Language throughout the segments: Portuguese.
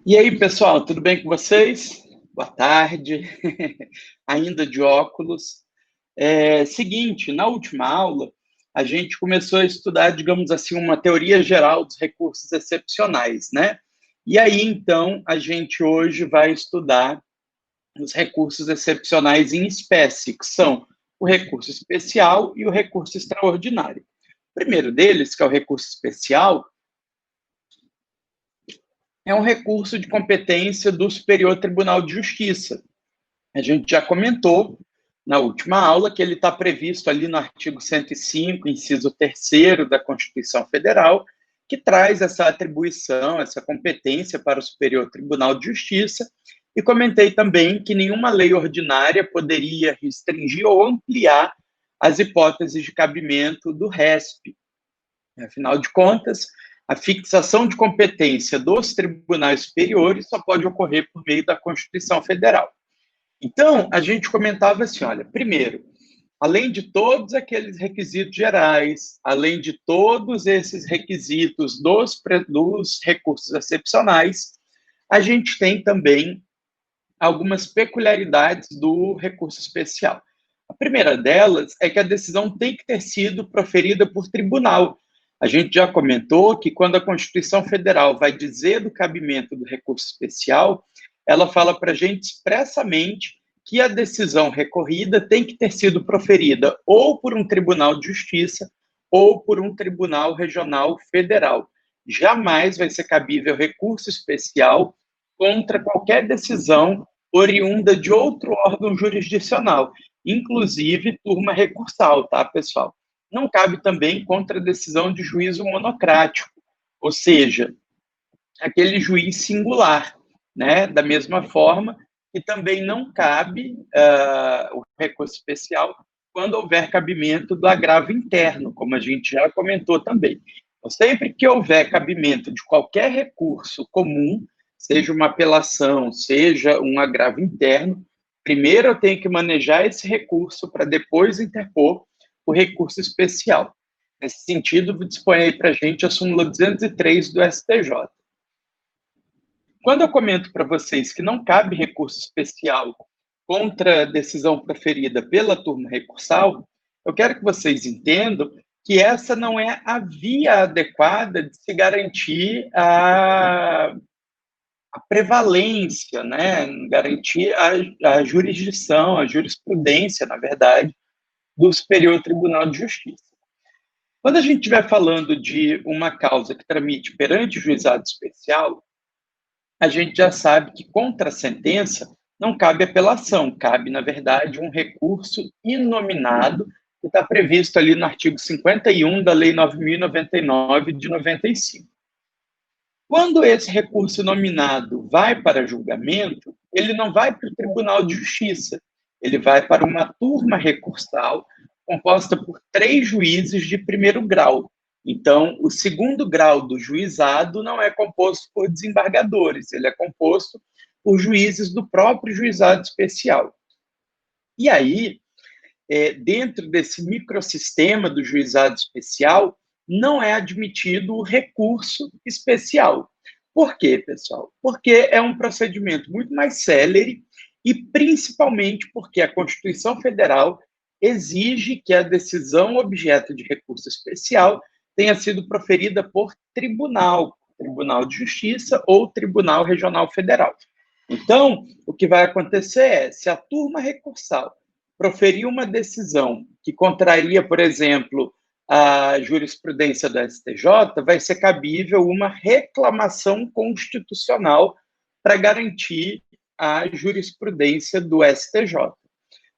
E aí, pessoal, tudo bem com vocês? Boa tarde, ainda de óculos. Seguinte, na última aula, a gente começou a estudar, digamos assim, uma teoria geral dos recursos excepcionais, né? E aí, então, a gente hoje vai estudar os recursos excepcionais em espécie, que são o recurso especial e o recurso extraordinário. O primeiro deles, que é o recurso especial, é um recurso de competência do Superior Tribunal de Justiça. A gente já comentou na última aula que ele está previsto ali no artigo 105, inciso 3º da Constituição Federal, que traz essa atribuição, essa competência para o Superior Tribunal de Justiça, e comentei também que nenhuma lei ordinária poderia restringir ou ampliar as hipóteses de cabimento do RESP. Afinal de contas, a fixação de competência dos tribunais superiores só pode ocorrer por meio da Constituição Federal. Então, a gente comentava assim, olha, primeiro, além de todos aqueles requisitos gerais, além de todos esses requisitos dos recursos excepcionais, a gente tem também algumas peculiaridades do recurso especial. A primeira delas é que a decisão tem que ter sido proferida por tribunal. A gente já comentou que quando a Constituição Federal vai dizer do cabimento do recurso especial, ela fala para a gente expressamente que a decisão recorrida tem que ter sido proferida ou por um tribunal de justiça ou por um tribunal regional federal. Jamais vai ser cabível recurso especial contra qualquer decisão oriunda de outro órgão jurisdicional, inclusive turma recursal, tá, pessoal? Não cabe também contra decisão de juízo monocrático, ou seja, aquele juiz singular, né? Da mesma forma que também não cabe o recurso especial quando houver cabimento do agravo interno, como a gente já comentou também. Então, sempre que houver cabimento de qualquer recurso comum, seja uma apelação, seja um agravo interno, primeiro eu tenho que manejar esse recurso para depois interpor o recurso especial. Nesse sentido, dispõe aí para a gente a súmula 203 do STJ. Quando eu comento para vocês que não cabe recurso especial contra a decisão proferida pela turma recursal, eu quero que vocês entendam que essa não é a via adequada de se garantir a prevalência, né? Garantir a jurisdição, a jurisprudência, na verdade, do Superior Tribunal de Justiça. Quando a gente estiver falando de uma causa que tramite perante o juizado especial, a gente já sabe que contra a sentença não cabe apelação, cabe, na verdade, um recurso inominado, que está previsto ali no artigo 51 da Lei 9.099, de 95. Quando esse recurso nominado vai para julgamento, ele não vai para o Tribunal de Justiça, ele vai para uma turma recursal composta por 3 juízes de primeiro grau. Então, o segundo grau do juizado não é composto por desembargadores, ele é composto por juízes do próprio juizado especial. E aí, dentro desse microsistema do juizado especial, não é admitido o recurso especial. Por quê, pessoal? Porque é um procedimento muito mais célere e principalmente porque a Constituição Federal exige que a decisão objeto de recurso especial tenha sido proferida por tribunal, Tribunal de Justiça ou Tribunal Regional Federal. Então, o que vai acontecer é, se a turma recursal proferir uma decisão que contraria, por exemplo, a jurisprudência do STJ, vai ser cabível uma reclamação constitucional para garantir a jurisprudência do STJ.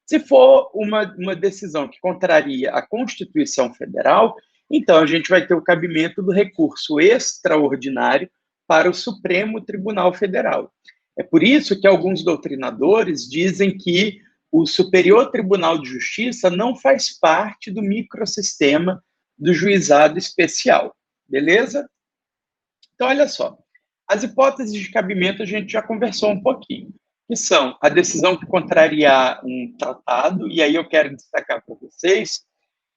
Se for uma decisão que contraria a Constituição Federal, então a gente vai ter o cabimento do recurso extraordinário para o Supremo Tribunal Federal. É por isso que alguns doutrinadores dizem que o Superior Tribunal de Justiça não faz parte do microsistema do juizado especial. Beleza? Então, olha só. As hipóteses de cabimento a gente já conversou um pouquinho, que são a decisão que contrariar um tratado, e aí eu quero destacar para vocês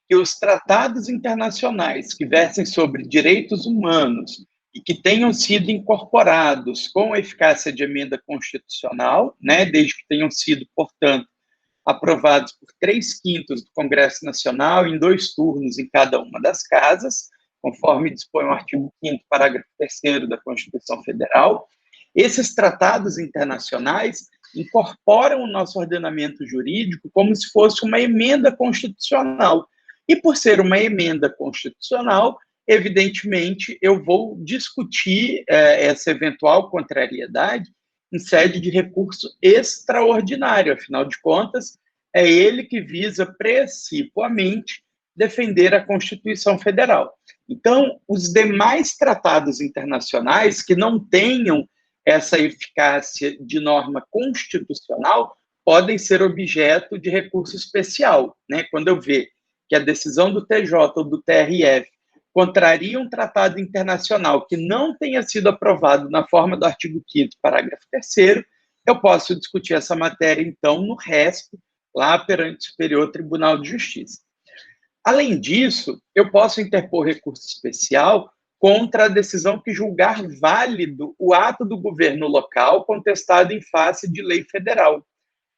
que os tratados internacionais que versem sobre direitos humanos, e que tenham sido incorporados com eficácia de emenda constitucional, né, desde que tenham sido, portanto, aprovados por 3/5 do Congresso Nacional, em 2 turnos em cada uma das casas, conforme dispõe o artigo 5º, parágrafo 3º da Constituição Federal. Esses tratados internacionais incorporam o nosso ordenamento jurídico como se fosse uma emenda constitucional. E por ser uma emenda constitucional, evidentemente, eu vou discutir essa eventual contrariedade em sede de recurso extraordinário. Afinal de contas, é ele que visa precipuamente defender a Constituição Federal. Então, os demais tratados internacionais que não tenham essa eficácia de norma constitucional podem ser objeto de recurso especial, né? Quando eu ver que a decisão do TJ ou do TRF contraria um tratado internacional que não tenha sido aprovado na forma do artigo 5º, parágrafo 3º, eu posso discutir essa matéria, então, no resto, lá perante o Superior Tribunal de Justiça. Além disso, eu posso interpor recurso especial contra a decisão que julgar válido o ato do governo local contestado em face de lei federal.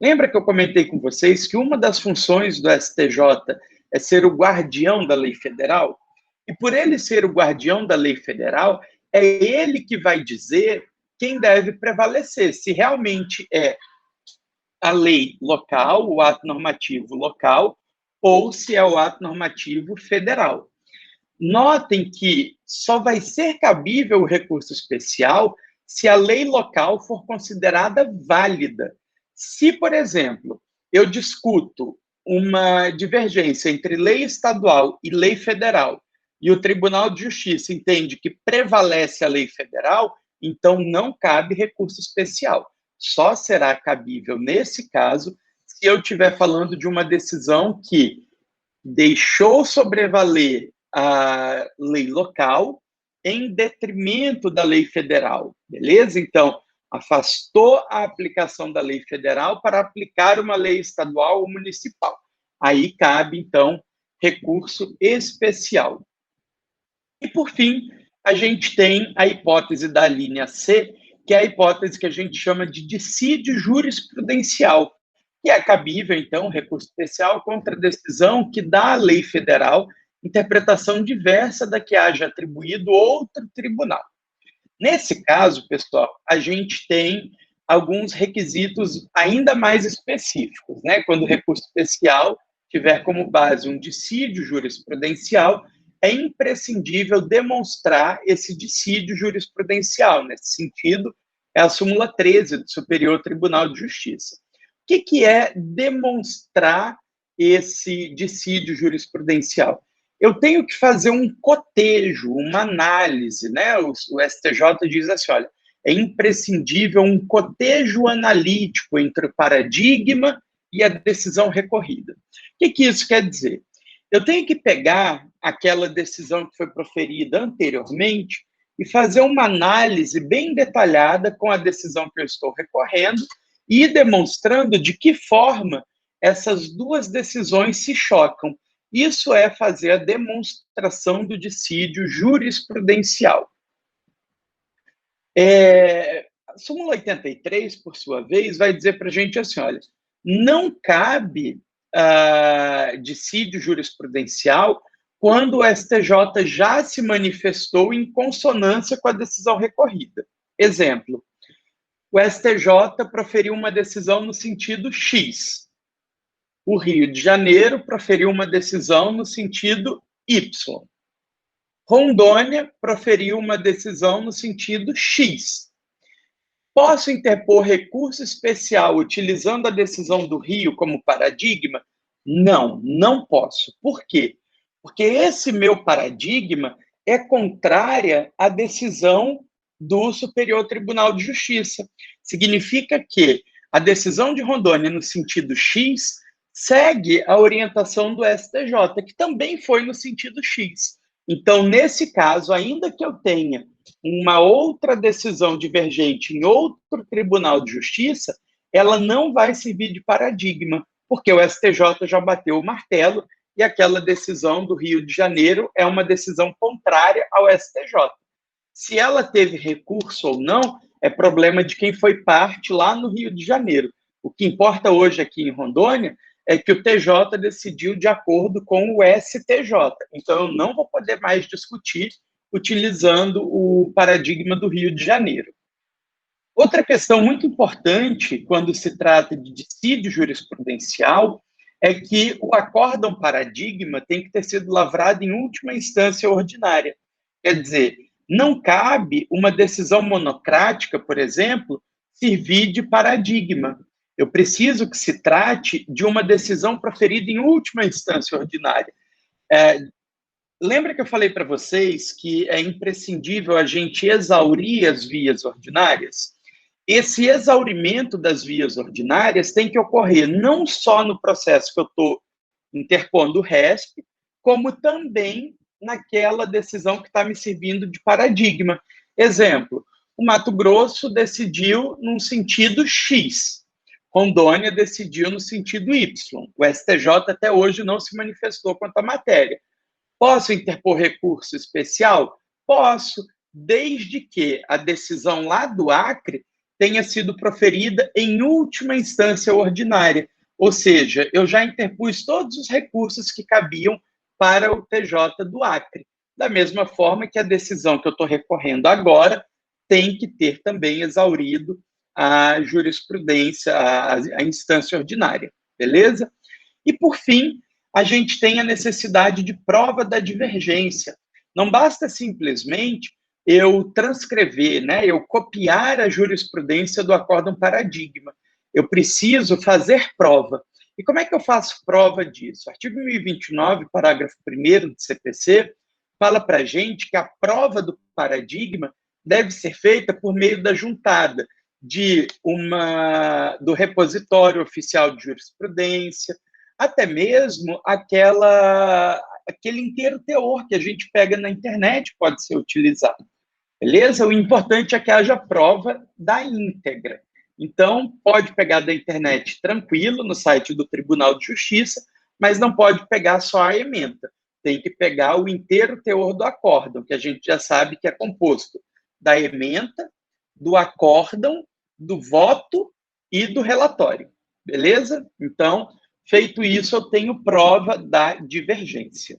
Lembra que eu comentei com vocês que uma das funções do STJ é ser o guardião da lei federal? E por ele ser o guardião da lei federal, é ele que vai dizer quem deve prevalecer, se realmente é a lei local, o ato normativo local, ou se é o ato normativo federal. Notem que só vai ser cabível o recurso especial se a lei local for considerada válida. Se, por exemplo, eu discuto uma divergência entre lei estadual e lei federal, e o Tribunal de Justiça entende que prevalece a lei federal, então não cabe recurso especial. Só será cabível, nesse caso, se eu estiver falando de uma decisão que deixou sobrevaler a lei local em detrimento da lei federal, beleza? Então, afastou a aplicação da lei federal para aplicar uma lei estadual ou municipal. Aí cabe, então, recurso especial. E, por fim, a gente tem a hipótese da linha C, que é a hipótese que a gente chama de dissídio jurisprudencial, que é cabível, então, recurso especial contra a decisão que dá à lei federal interpretação diversa da que haja atribuído outro tribunal. Nesse caso, pessoal, a gente tem alguns requisitos ainda mais específicos, né? Quando o recurso especial tiver como base um dissídio jurisprudencial, é imprescindível demonstrar esse dissídio jurisprudencial. Nesse sentido, é a súmula 13 do Superior Tribunal de Justiça. O que é demonstrar esse dissídio jurisprudencial? Eu tenho que fazer um cotejo, uma análise, né? O STJ diz assim, olha, é imprescindível um cotejo analítico entre o paradigma e a decisão recorrida. O que isso quer dizer? Eu tenho que pegar aquela decisão que foi proferida anteriormente e fazer uma análise bem detalhada com a decisão que eu estou recorrendo e demonstrando de que forma essas duas decisões se chocam. Isso é fazer a demonstração do dissídio jurisprudencial. A súmula 83, por sua vez, vai dizer para a gente assim, olha, não cabe dissídio jurisprudencial quando o STJ já se manifestou em consonância com a decisão recorrida. Exemplo, o STJ proferiu uma decisão no sentido X. O Rio de Janeiro proferiu uma decisão no sentido Y. Rondônia proferiu uma decisão no sentido X. Posso interpor recurso especial utilizando a decisão do Rio como paradigma? Não, não posso. Por quê? Porque esse meu paradigma é contrária à decisão do Superior Tribunal de Justiça. Significa que a decisão de Rondônia no sentido X segue a orientação do STJ, que também foi no sentido X. Então, nesse caso, ainda que eu tenha uma outra decisão divergente em outro tribunal de justiça, ela não vai servir de paradigma, porque o STJ já bateu o martelo e aquela decisão do Rio de Janeiro é uma decisão contrária ao STJ. Se ela teve recurso ou não, é problema de quem foi parte lá no Rio de Janeiro. O que importa hoje aqui em Rondônia é que o TJ decidiu de acordo com o STJ. Então, eu não vou poder mais discutir utilizando o paradigma do Rio de Janeiro. Outra questão muito importante quando se trata de dissídio jurisprudencial é que o acórdão paradigma tem que ter sido lavrado em última instância ordinária. Quer dizer, não cabe uma decisão monocrática, por exemplo, servir de paradigma. Eu preciso que se trate de uma decisão proferida em última instância ordinária. Lembra que eu falei para vocês que é imprescindível a gente exaurir as vias ordinárias? Esse exaurimento das vias ordinárias tem que ocorrer não só no processo que eu estou interpondo o RESP, como também naquela decisão que está me servindo de paradigma. Exemplo, o Mato Grosso decidiu num sentido X, Rondônia decidiu no sentido Y. O STJ até hoje não se manifestou quanto à matéria. Posso interpor recurso especial? Posso, desde que a decisão lá do Acre tenha sido proferida em última instância ordinária. Ou seja, eu já interpus todos os recursos que cabiam para o TJ do Acre. Da mesma forma que a decisão que eu estou recorrendo agora tem que ter também exaurido a jurisprudência, a instância ordinária. Beleza? E, por fim, a gente tem a necessidade de prova da divergência. Não basta simplesmente eu transcrever, né, eu copiar a jurisprudência do acórdão paradigma. Eu preciso fazer prova. E como é que eu faço prova disso? O artigo 1029, parágrafo 1º do CPC, fala para a gente que a prova do paradigma deve ser feita por meio da juntada do repositório oficial de jurisprudência, até mesmo aquele inteiro teor que a gente pega na internet pode ser utilizado. Beleza? O importante é que haja prova da íntegra. Então, pode pegar da internet tranquilo, no site do Tribunal de Justiça, mas não pode pegar só a ementa. Tem que pegar o inteiro teor do acórdão, que a gente já sabe que é composto da ementa, do acórdão, do voto e do relatório. Beleza? Então, feito isso, eu tenho prova da divergência.